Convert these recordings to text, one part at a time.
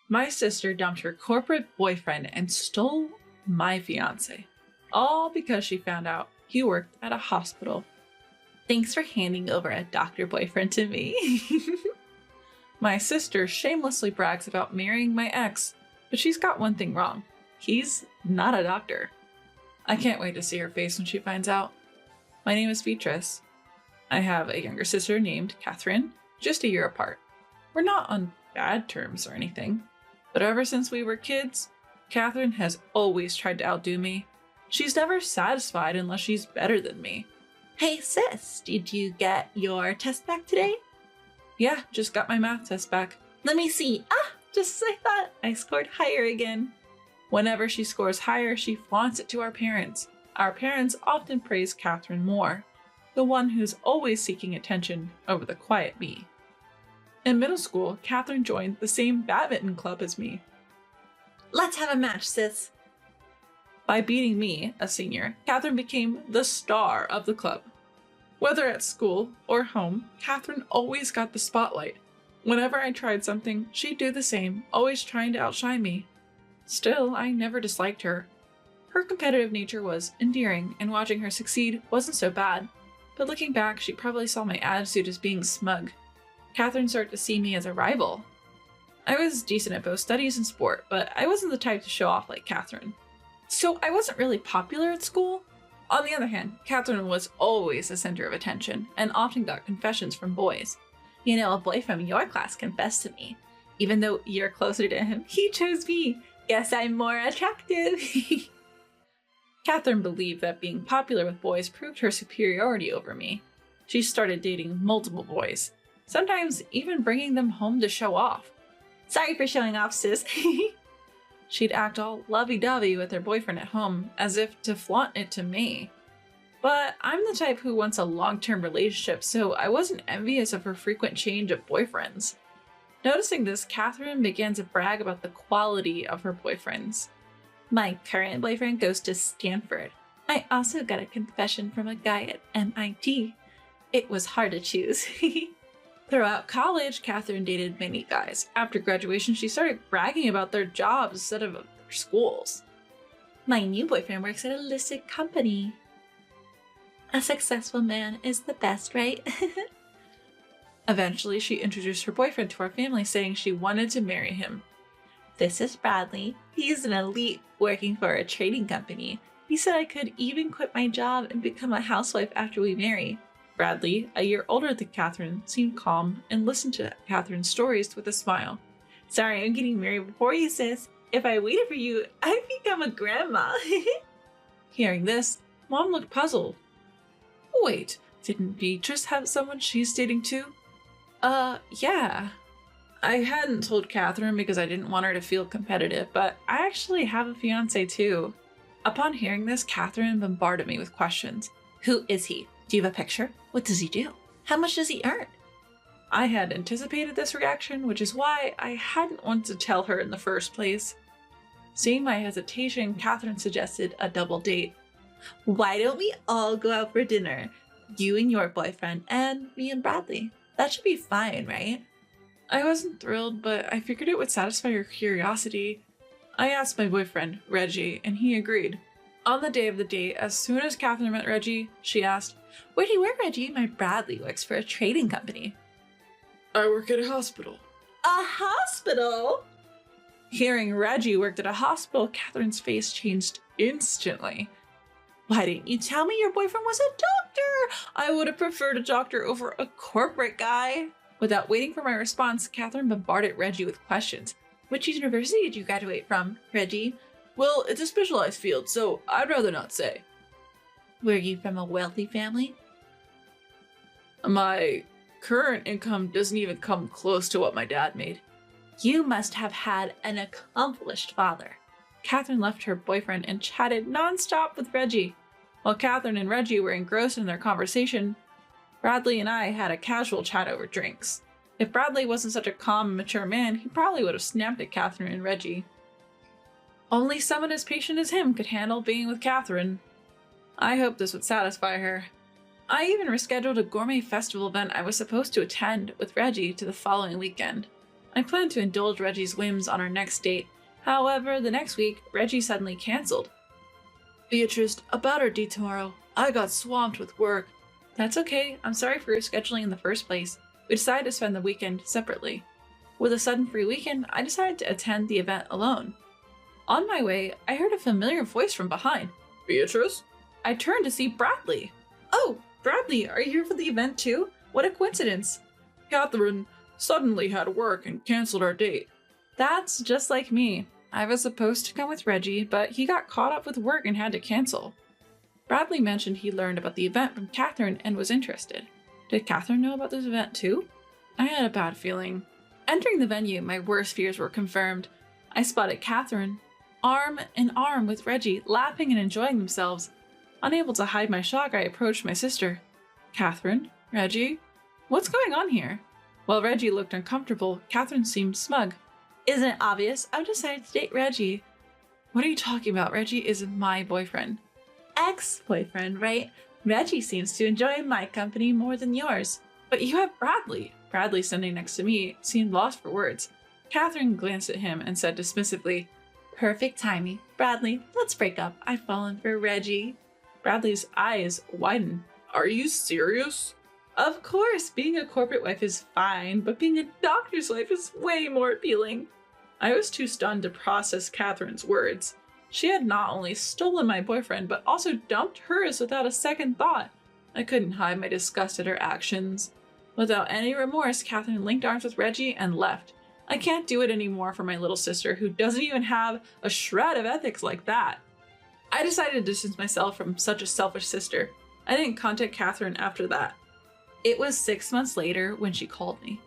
My sister dumped her corporate boyfriend and stole my fiancé, all because she found out he worked at a hospital. Thanks for handing over a doctor boyfriend to me. My sister shamelessly brags about marrying my ex, but she's got one thing wrong. He's not a doctor. I can't wait to see her face when she finds out. My name is Beatrice. I have a younger sister named Catherine, just a year apart. We're not on bad terms or anything, but ever since we were kids, Catherine has always tried to outdo me. She's never satisfied unless she's better than me. Hey sis, did you get your test back today? Yeah, just got my math test back. Let me see. Just as I thought, I scored higher again. Whenever she scores higher, she flaunts it to our parents. Our parents often praise Catherine more, the one who's always seeking attention over the quiet me. In middle school, Catherine joined the same badminton club as me. Let's have a match, sis. By beating me, a senior, Catherine became the star of the club. Whether at school or home, Catherine always got the spotlight. Whenever I tried something, she'd do the same, always trying to outshine me. Still, I never disliked her. Her competitive nature was endearing, and watching her succeed wasn't so bad. But looking back, she probably saw my attitude as being smug. Catherine started to see me as a rival. I was decent at both studies and sport, but I wasn't the type to show off like Catherine. So I wasn't really popular at school. On the other hand, Catherine was always the center of attention and often got confessions from boys. You know, a boy from your class confessed to me. Even though you're closer to him, he chose me. Guess I'm more attractive. Catherine believed that being popular with boys proved her superiority over me. She started dating multiple boys, sometimes even bringing them home to show off. Sorry for showing off, sis. She'd act all lovey-dovey with her boyfriend at home, as if to flaunt it to me. But I'm the type who wants a long-term relationship, so I wasn't envious of her frequent change of boyfriends. Noticing this, Catherine began to brag about the quality of her boyfriends. My current boyfriend goes to Stanford. I also got a confession from a guy at MIT. It was hard to choose. Throughout college, Catherine dated many guys. After graduation, she started bragging about their jobs instead of their schools. My new boyfriend works at a listed company. A successful man is the best, right? Eventually, she introduced her boyfriend to our family, saying she wanted to marry him. This is Bradley. He's an elite working for a trading company. He said I could even quit my job and become a housewife after we marry. Bradley, a year older than Catherine, seemed calm and listened to Catherine's stories with a smile. Sorry, I'm getting married before you, sis. If I waited for you, I'd become a grandma. Hearing this, Mom looked puzzled. Wait, didn't Beatrice have someone she's dating too? Yeah. I hadn't told Catherine because I didn't want her to feel competitive, but I actually have a fiancé too. Upon hearing this, Catherine bombarded me with questions. Who is he? Do you have a picture? What does he do? How much does he earn? I had anticipated this reaction, which is why I hadn't wanted to tell her in the first place. Seeing my hesitation, Catherine suggested a double date. Why don't we all go out for dinner? You and your boyfriend, and me and Bradley. That should be fine, right? I wasn't thrilled, but I figured it would satisfy her curiosity. I asked my boyfriend, Reggie, and he agreed. On the day of the date, as soon as Catherine met Reggie, she asked, "Where do you work, Reggie?" My Bradley works for a trading company. I work at a hospital. A hospital? Hearing Reggie worked at a hospital, Catherine's face changed instantly. Why didn't you tell me your boyfriend was a doctor? I would have preferred a doctor over a corporate guy. Without waiting for my response, Catherine bombarded Reggie with questions. Which university did you graduate from, Reggie? Well, it's a specialized field, so I'd rather not say. Were you from a wealthy family? My current income doesn't even come close to what my dad made. You must have had an accomplished father. Catherine left her boyfriend and chatted nonstop with Reggie. While Catherine and Reggie were engrossed in their conversation, Bradley and I had a casual chat over drinks. If Bradley wasn't such a calm and mature man, he probably would have snapped at Catherine and Reggie. Only someone as patient as him could handle being with Catherine. I hoped this would satisfy her. I even rescheduled a gourmet festival event I was supposed to attend with Reggie to the following weekend. I planned to indulge Reggie's whims on our next date. However, the next week, Reggie suddenly canceled. Beatrice, about our date tomorrow. I got swamped with work. That's okay. I'm sorry for rescheduling in the first place. We decided to spend the weekend separately. With a sudden free weekend, I decided to attend the event alone. On my way, I heard a familiar voice from behind. Beatrice? I turned to see Bradley. Oh, Bradley, are you here for the event too? What a coincidence. Catherine suddenly had work and canceled our date. That's just like me. I was supposed to come with Reggie, but he got caught up with work and had to cancel. Bradley mentioned he learned about the event from Catherine and was interested. Did Catherine know about this event too? I had a bad feeling. Entering the venue, my worst fears were confirmed. I spotted Catherine, arm in arm with Reggie, laughing and enjoying themselves. Unable to hide my shock, I approached my sister. Catherine? Reggie? What's going on here? While Reggie looked uncomfortable, Catherine seemed smug. Isn't it obvious? I've decided to date Reggie. What are you talking about? Reggie is my boyfriend. Ex-boyfriend, right? Reggie seems to enjoy my company more than yours. But you have Bradley. Bradley, standing next to me, seemed lost for words. Catherine glanced at him and said dismissively, Perfect timing. Bradley, let's break up. I've fallen for Reggie. Bradley's eyes widened. Are you serious? Of course, being a corporate wife is fine, but being a doctor's wife is way more appealing. I was too stunned to process Catherine's words. She had not only stolen my boyfriend, but also dumped hers without a second thought. I couldn't hide my disgust at her actions. Without any remorse, Catherine linked arms with Reggie and left. I can't do it anymore for my little sister, who doesn't even have a shred of ethics like that. I decided to distance myself from such a selfish sister. I didn't contact Catherine after that. It was 6 months later when she called me.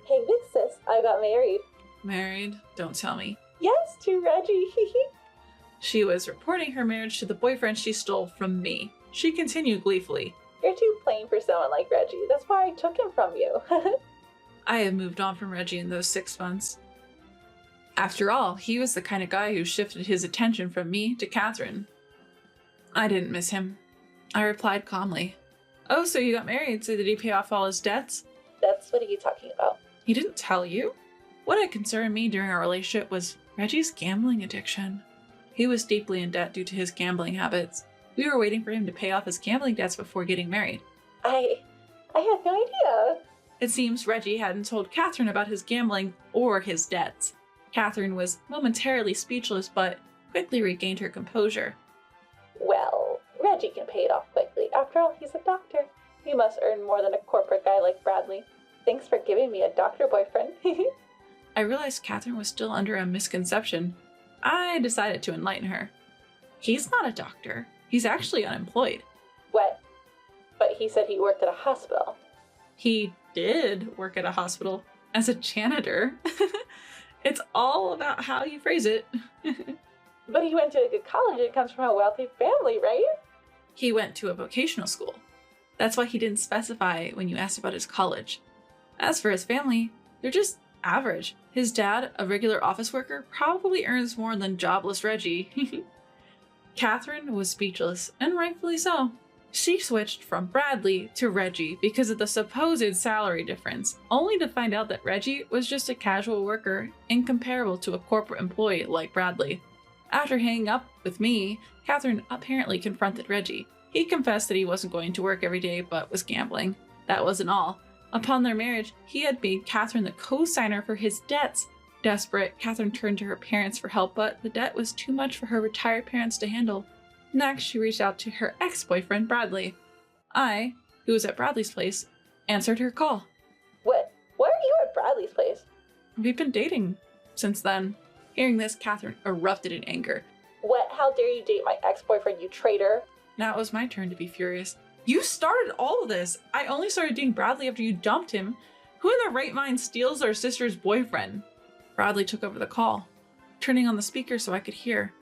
Hey, big sis, I got married. Married? Don't tell me. Yes, to Reggie. She was reporting her marriage to the boyfriend she stole from me. She continued gleefully. You're too plain for someone like Reggie. That's why I took him from you. I had moved on from Reggie in those 6 months. After all, he was the kind of guy who shifted his attention from me to Catherine. I didn't miss him. I replied calmly. Oh, so you got married, so did he pay off all his debts? That's what are you talking about? He didn't tell you? What had concerned me during our relationship was Reggie's gambling addiction. He was deeply in debt due to his gambling habits. We were waiting for him to pay off his gambling debts before getting married. I had no idea. It seems Reggie hadn't told Catherine about his gambling or his debts. Catherine was momentarily speechless, but quickly regained her composure. Well, Reggie can pay it off quickly. After all, he's a doctor. He must earn more than a corporate guy like Bradley. Thanks for giving me a doctor boyfriend. I realized Catherine was still under a misconception. I decided to enlighten her. He's not a doctor. He's actually unemployed. What? But he said he worked at a hospital. He did work at a hospital as a janitor. It's all about how you phrase it. But he went to a good college and comes from a wealthy family, right? He went to a vocational school. That's why he didn't specify when you asked about his college. As for his family, they're just average. His dad, a regular office worker, probably earns more than jobless Reggie. Catherine was speechless, and rightfully so. She switched from Bradley to Reggie because of the supposed salary difference, only to find out that Reggie was just a casual worker, incomparable to a corporate employee like Bradley. After hanging up with me, Catherine apparently confronted Reggie. He confessed that he wasn't going to work every day but was gambling. That wasn't all. Upon their marriage, he had made Catherine the co-signer for his debts. Desperate, Catherine turned to her parents for help, but the debt was too much for her retired parents to handle. Next, she reached out to her ex-boyfriend, Bradley. I, who was at Bradley's place, answered her call. What? Why are you at Bradley's place? We've been dating since then. Hearing this, Catherine erupted in anger. What? How dare you date my ex-boyfriend, you traitor? Now it was my turn to be furious. You started all of this! I only started dating Bradley after you dumped him. Who in their right mind steals their sister's boyfriend? Bradley took over the call, turning on the speaker so I could hear.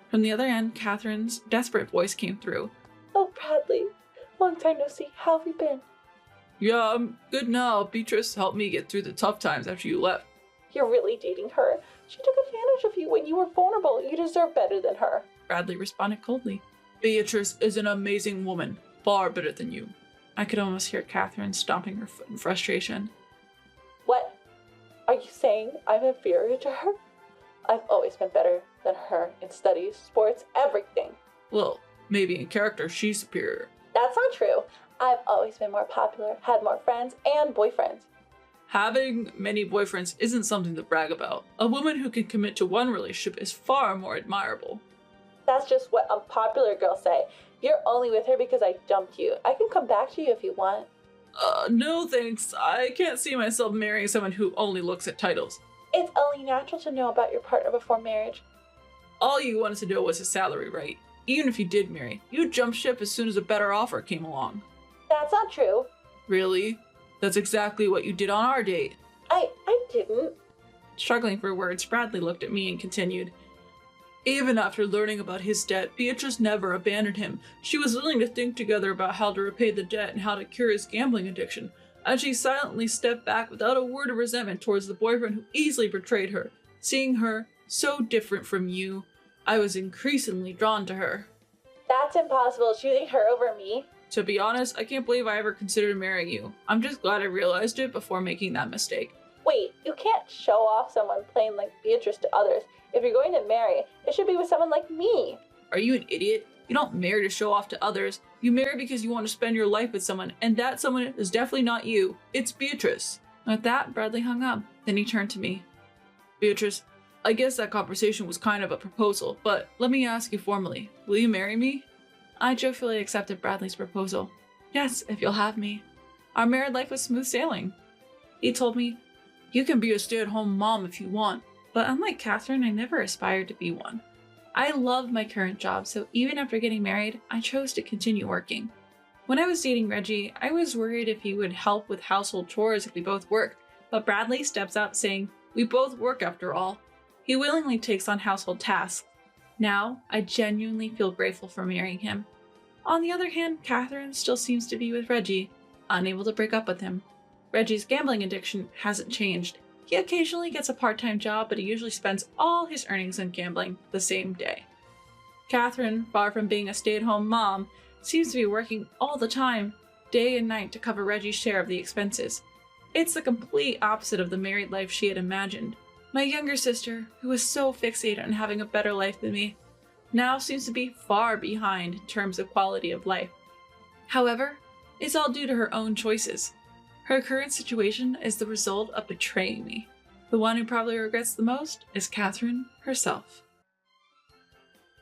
From the other end, Catherine's desperate voice came through. Oh, Bradley. Long time no see. How have you been? Yeah, I'm good now. Beatrice helped me get through the tough times after you left. You're really dating her. She took advantage of you when you were vulnerable. You deserve better than her. Bradley responded coldly. Beatrice is an amazing woman. Far better than you. I could almost hear Catherine stomping her foot in frustration. What? Are you saying I'm inferior to her? I've always been better than her in studies, sports, everything. Well, maybe in character she's superior. That's not true. I've always been more popular, had more friends and boyfriends. Having many boyfriends isn't something to brag about. A woman who can commit to one relationship is far more admirable. That's just what unpopular girls say. You're only with her because I dumped you. I can come back to you if you want. No thanks. I can't see myself marrying someone who only looks at titles. It's only natural to know about your partner before marriage. All you wanted to know was his salary, right? Even if you did marry, you'd jump ship as soon as a better offer came along. That's not true. Really? That's exactly what you did on our date. I didn't. Struggling for words, Bradley looked at me and continued. Even after learning about his debt, Beatrice never abandoned him. She was willing to think together about how to repay the debt and how to cure his gambling addiction, and she silently stepped back without a word of resentment towards the boyfriend who easily betrayed her. Seeing her, so different from you, I was increasingly drawn to her. That's impossible, choosing her over me. To be honest, I can't believe I ever considered marrying you. I'm just glad I realized it before making that mistake. Wait, you can't show off someone plain like Beatrice to others. If you're going to marry, it should be with someone like me. Are you an idiot? You don't marry to show off to others. You marry because you want to spend your life with someone, and that someone is definitely not you. It's Beatrice. At that, Bradley hung up. Then he turned to me. Beatrice, I guess that conversation was kind of a proposal, but let me ask you formally. Will you marry me? I joyfully accepted Bradley's proposal. Yes, if you'll have me. Our married life was smooth sailing. He told me, you can be a stay-at-home mom if you want. But unlike Catherine, I never aspired to be one. I love my current job, so even after getting married, I chose to continue working. When I was dating Reggie, I was worried if he would help with household chores if we both worked, but Bradley steps up saying, we both work after all. He willingly takes on household tasks. Now, I genuinely feel grateful for marrying him. On the other hand, Catherine still seems to be with Reggie, unable to break up with him. Reggie's gambling addiction hasn't changed. He occasionally gets a part-time job, but he usually spends all his earnings on gambling the same day. Catherine, far from being a stay-at-home mom, seems to be working all the time, day and night, to cover Reggie's share of the expenses. It's the complete opposite of the married life she had imagined. My younger sister, who was so fixated on having a better life than me, now seems to be far behind in terms of quality of life. However, it's all due to her own choices. Her current situation is the result of betraying me. The one who probably regrets the most is Catherine herself.